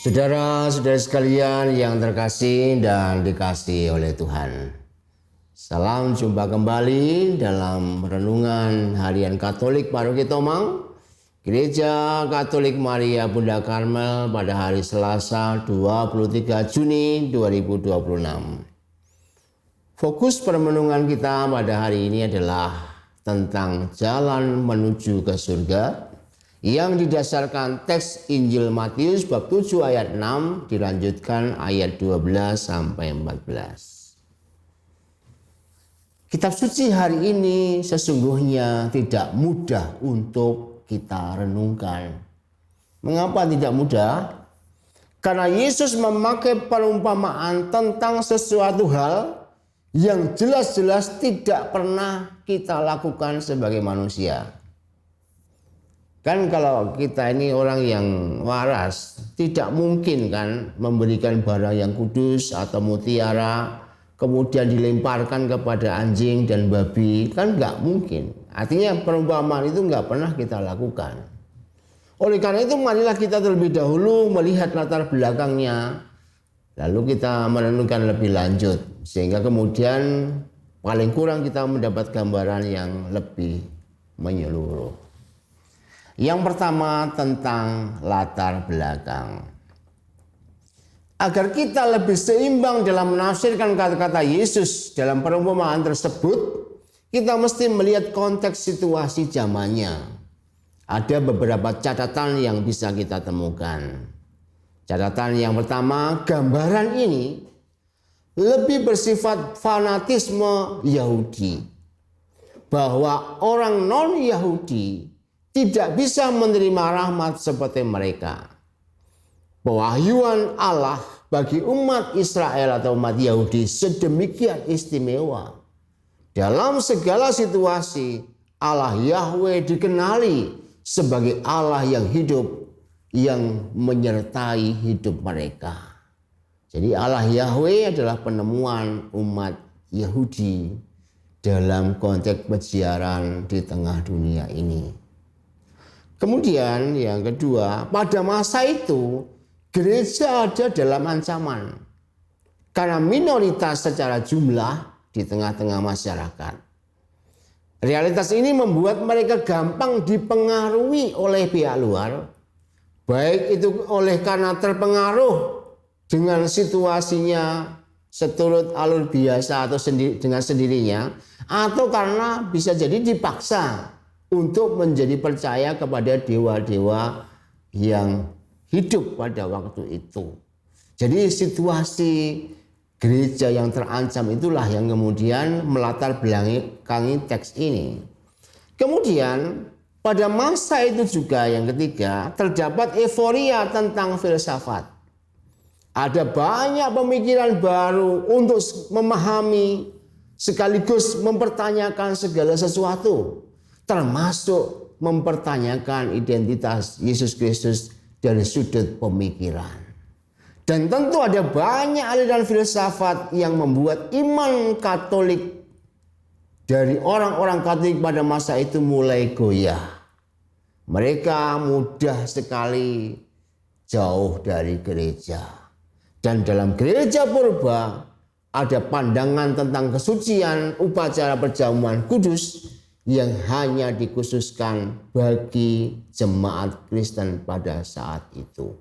Saudara-saudara sekalian yang terkasih dan dikasihi oleh Tuhan. Salam jumpa kembali dalam renungan harian Katolik Paroki Tomang, Gereja Katolik Maria Bunda Karmel pada hari Selasa 23 Juni 2026. Fokus permenungan kita pada hari ini adalah tentang jalan menuju ke surga yang didasarkan teks Injil Matius bab 7 ayat 6 dilanjutkan ayat 12 sampai 14. Kitab suci hari ini sesungguhnya tidak mudah untuk kita renungkan. Mengapa tidak mudah? Karena Yesus memakai perumpamaan tentang sesuatu hal yang jelas-jelas tidak pernah kita lakukan sebagai manusia. Kan kalau kita ini orang yang waras, tidak mungkin kan memberikan barang yang kudus atau mutiara, kemudian dilemparkan kepada anjing dan babi, kan nggak mungkin. Artinya perumpamaan itu nggak pernah kita lakukan. Oleh karena itu marilah kita terlebih dahulu melihat latar belakangnya, lalu kita merenungkan lebih lanjut, sehingga kemudian paling kurang kita mendapat gambaran yang lebih menyeluruh. Yang pertama tentang latar belakang. Agar kita lebih seimbang dalam menafsirkan kata-kata Yesus dalam perumpamaan tersebut, kita mesti melihat konteks situasi zamannya. Ada beberapa catatan yang bisa kita temukan. Catatan yang pertama, gambaran ini lebih bersifat fanatisme Yahudi. Bahwa orang non-Yahudi tidak bisa menerima rahmat seperti mereka. Pewahyuan Allah bagi umat Israel atau umat Yahudi sedemikian istimewa. Dalam segala situasi, Allah Yahweh dikenali sebagai Allah yang hidup, yang menyertai hidup mereka. Jadi Allah Yahweh adalah penemuan umat Yahudi dalam konteks peziaran di tengah dunia ini. Kemudian yang kedua, pada masa itu gereja ada dalam ancaman karena minoritas secara jumlah di tengah-tengah masyarakat. Realitas ini membuat mereka gampang dipengaruhi oleh pihak luar, baik itu oleh karena terpengaruh dengan situasinya seturut alur biasa atau dengan sendirinya, atau karena bisa jadi dipaksa untuk menjadi percaya kepada dewa-dewa yang hidup pada waktu itu. Jadi situasi gereja yang terancam itulah yang kemudian melatar belakangi teks ini. Kemudian pada masa itu juga yang ketiga terdapat euforia tentang filsafat. Ada banyak pemikiran baru untuk memahami sekaligus mempertanyakan segala sesuatu, termasuk mempertanyakan identitas Yesus Kristus dari sudut pemikiran. Dan tentu ada banyak aliran filsafat yang membuat iman Katolik dari orang-orang Katolik pada masa itu mulai goyah. Mereka mudah sekali jauh dari gereja. Dan dalam gereja purba ada pandangan tentang kesucian upacara perjamuan kudus yang hanya dikhususkan bagi jemaat Kristen pada saat itu.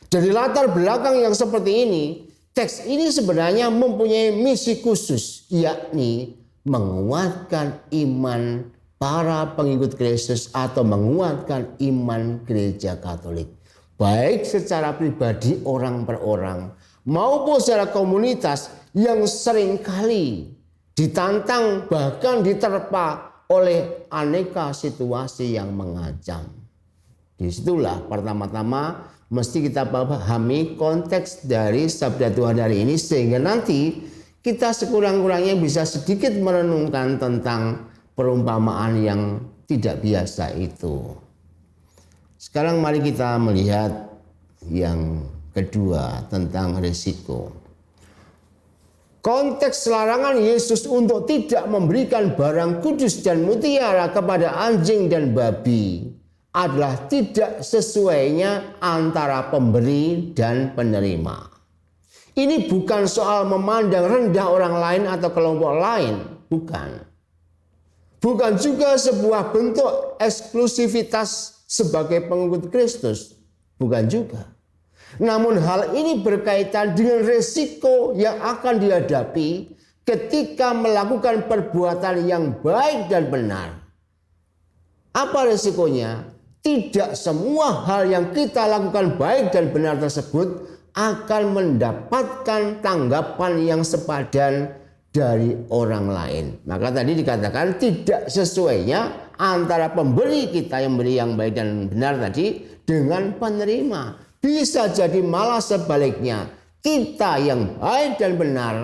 Dari latar belakang yang seperti ini, teks ini sebenarnya mempunyai misi khusus, yakni menguatkan iman para pengikut Kristus atau menguatkan iman gereja Katolik. Baik secara pribadi orang per orang maupun secara komunitas yang seringkali ditantang bahkan diterpa oleh aneka situasi yang mengancam. Disitulah pertama-tama mesti kita pahami konteks dari sabda Tuhan hari ini, sehingga nanti kita sekurang-kurangnya bisa sedikit merenungkan tentang perumpamaan yang tidak biasa itu. Sekarang mari kita melihat yang kedua tentang risiko. Konteks larangan Yesus untuk tidak memberikan barang kudus dan mutiara kepada anjing dan babi adalah tidak sesuainya antara pemberi dan penerima. Ini bukan soal memandang rendah orang lain atau kelompok lain, bukan. Bukan juga sebuah bentuk eksklusivitas sebagai pengikut Kristus, bukan juga. Namun hal ini berkaitan dengan resiko yang akan dihadapi ketika melakukan perbuatan yang baik dan benar. Apa resikonya? Tidak semua hal yang kita lakukan baik dan benar tersebut akan mendapatkan tanggapan yang sepadan dari orang lain. Maka tadi dikatakan tidak sesuainya antara pemberi kita yang beri yang baik dan benar tadi dengan penerima. Bisa jadi malah sebaliknya. Kita yang baik dan benar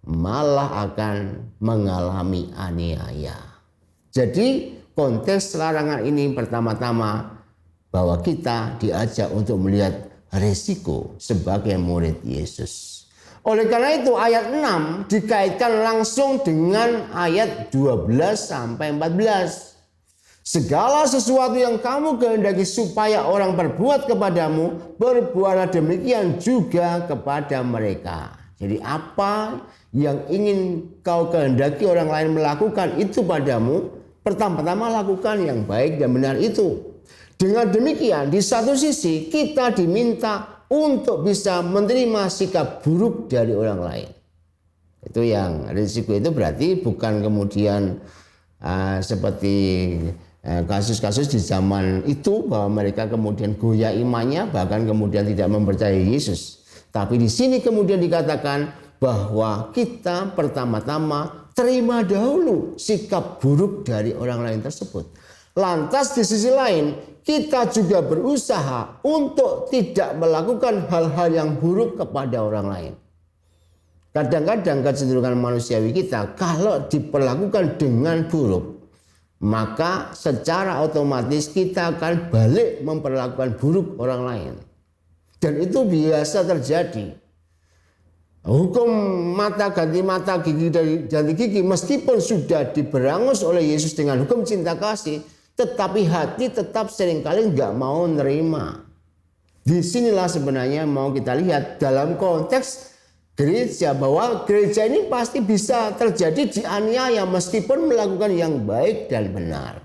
malah akan mengalami aniaya. Jadi konteks larangan ini pertama-tama bahwa kita diajak untuk melihat risiko sebagai murid Yesus. Oleh karena itu ayat 6 dikaitkan langsung dengan ayat 12 sampai 14. Segala sesuatu yang kamu kehendaki supaya orang berbuat kepadamu, berbuatlah demikian juga kepada mereka. Jadi apa yang ingin kau kehendaki orang lain melakukan itu padamu, pertama-tama lakukan yang baik dan benar itu. Dengan demikian di satu sisi kita diminta untuk bisa menerima sikap buruk dari orang lain. Itu yang risiko itu berarti bukan kemudian seperti kasus-kasus di zaman itu bahwa mereka kemudian goyah imannya bahkan kemudian tidak mempercayai Yesus. Tapi di sini kemudian dikatakan bahwa kita pertama-tama terima dahulu sikap buruk dari orang lain tersebut. Lantas di sisi lain kita juga berusaha untuk tidak melakukan hal-hal yang buruk kepada orang lain. Kadang-kadang kecenderungan manusiawi kita kalau diperlakukan dengan buruk, maka secara otomatis kita akan balik memperlakukan buruk orang lain. Dan itu biasa terjadi. Hukum mata ganti mata, gigi ganti gigi, meskipun sudah diberangus oleh Yesus dengan hukum cinta kasih, tetapi hati tetap seringkali nggak mau nerima. Disinilah sebenarnya mau kita lihat dalam konteks gereja, bahwa gereja ini pasti bisa terjadi dianiaya meskipun melakukan yang baik dan benar.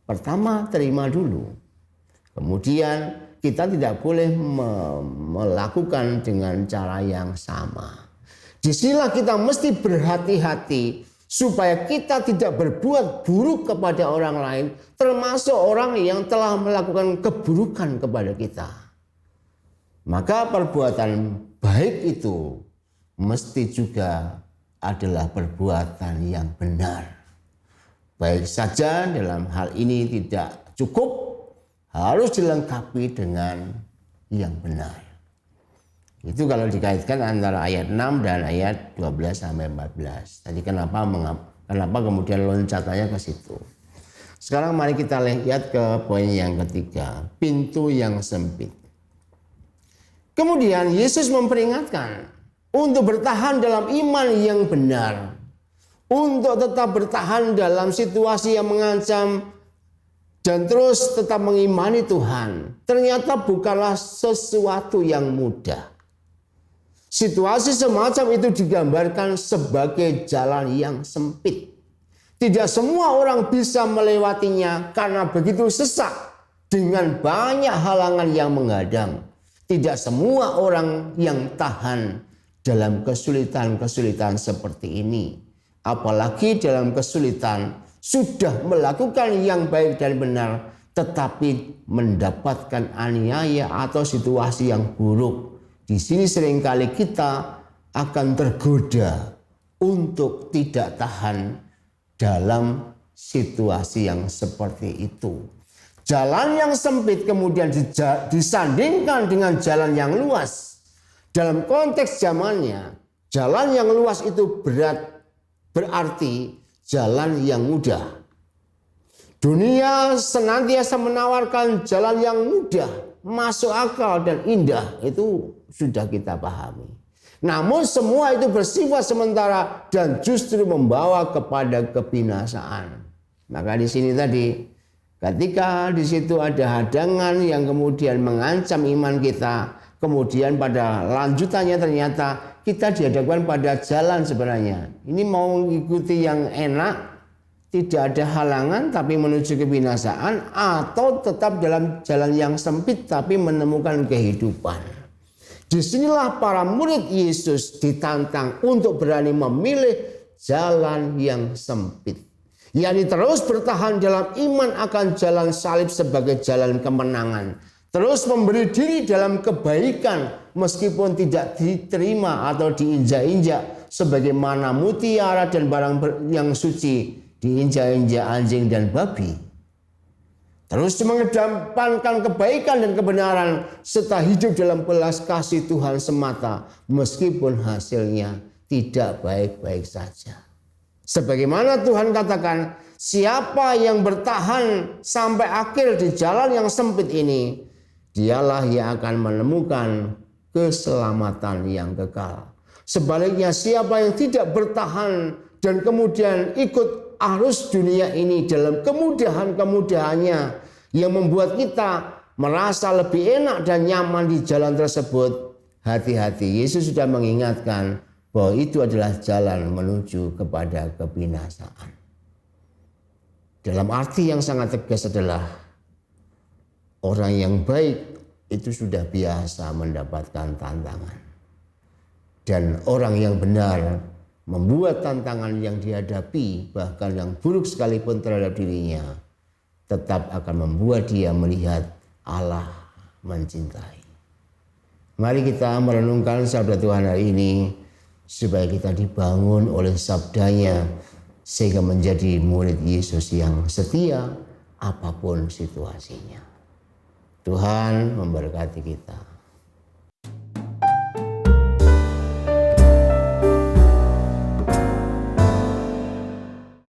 Pertama, terima dulu. Kemudian kita tidak boleh melakukan dengan cara yang sama. Disinilah kita mesti berhati-hati supaya kita tidak berbuat buruk kepada orang lain, termasuk orang yang telah melakukan keburukan kepada kita. Maka perbuatan baik itu mesti juga adalah perbuatan yang benar. Baik saja dalam hal ini tidak cukup, harus dilengkapi dengan yang benar. Itu kalau dikaitkan antara ayat 6 dan ayat 12 sampai 14. Tadi kenapa kemudian loncatannya ke situ. Sekarang mari kita lihat ke poin yang ketiga, pintu yang sempit. Kemudian Yesus memperingatkan untuk bertahan dalam iman yang benar, untuk tetap bertahan dalam situasi yang mengancam dan terus tetap mengimani Tuhan. Ternyata bukanlah sesuatu yang mudah. Situasi semacam itu digambarkan sebagai jalan yang sempit. Tidak semua orang bisa melewatinya karena begitu sesak dengan banyak halangan yang menghadang. Tidak semua orang yang tahan dalam kesulitan-kesulitan seperti ini. Apalagi dalam kesulitan sudah melakukan yang baik dan benar, tetapi mendapatkan aniaya atau situasi yang buruk. Di sini seringkali kita akan tergoda untuk tidak tahan dalam situasi yang seperti itu. Jalan yang sempit kemudian disandingkan dengan jalan yang luas. Dalam konteks zamannya, jalan yang luas itu berarti jalan yang mudah. Dunia senantiasa menawarkan jalan yang mudah, masuk akal dan indah. Itu sudah kita pahami. Namun semua itu bersifat sementara dan justru membawa kepada kebinasaan. Maka di sini tadi Ketika di situ ada hadangan yang kemudian mengancam iman kita, kemudian pada lanjutannya ternyata kita dihadapkan pada jalan sebenarnya. Ini mau mengikuti yang enak, tidak ada halangan tapi menuju kebinasaan, atau tetap dalam jalan yang sempit tapi menemukan kehidupan. Disinilah para murid Yesus ditantang untuk berani memilih jalan yang sempit. yakni terus bertahan dalam iman akan jalan salib sebagai jalan kemenangan. Terus memberi diri dalam kebaikan meskipun tidak diterima atau diinjak-injak, sebagaimana mutiara dan barang yang suci diinjak-injak anjing dan babi. Terus mengedepankan kebaikan dan kebenaran serta hidup dalam belas kasih Tuhan semata meskipun hasilnya tidak baik-baik saja. Sebagaimana Tuhan katakan, siapa yang bertahan sampai akhir di jalan yang sempit ini, dialah yang akan menemukan keselamatan yang kekal. Sebaliknya siapa yang tidak bertahan dan kemudian ikut arus dunia ini dalam kemudahan-kemudahannya yang membuat kita merasa lebih enak dan nyaman di jalan tersebut, hati-hati. Yesus sudah mengingatkan bahwa itu adalah jalan menuju kepada kebinasaan. Dalam arti yang sangat tegas adalah orang yang baik itu sudah biasa mendapatkan tantangan. Dan orang yang benar membuat tantangan yang dihadapi, bahkan yang buruk sekalipun terhadap dirinya, tetap akan membuat dia melihat Allah mencintai. Mari kita merenungkan sabda Tuhan hari ini, supaya kita dibangun oleh sabdanya, sehingga menjadi murid Yesus yang setia apapun situasinya. Tuhan memberkati kita.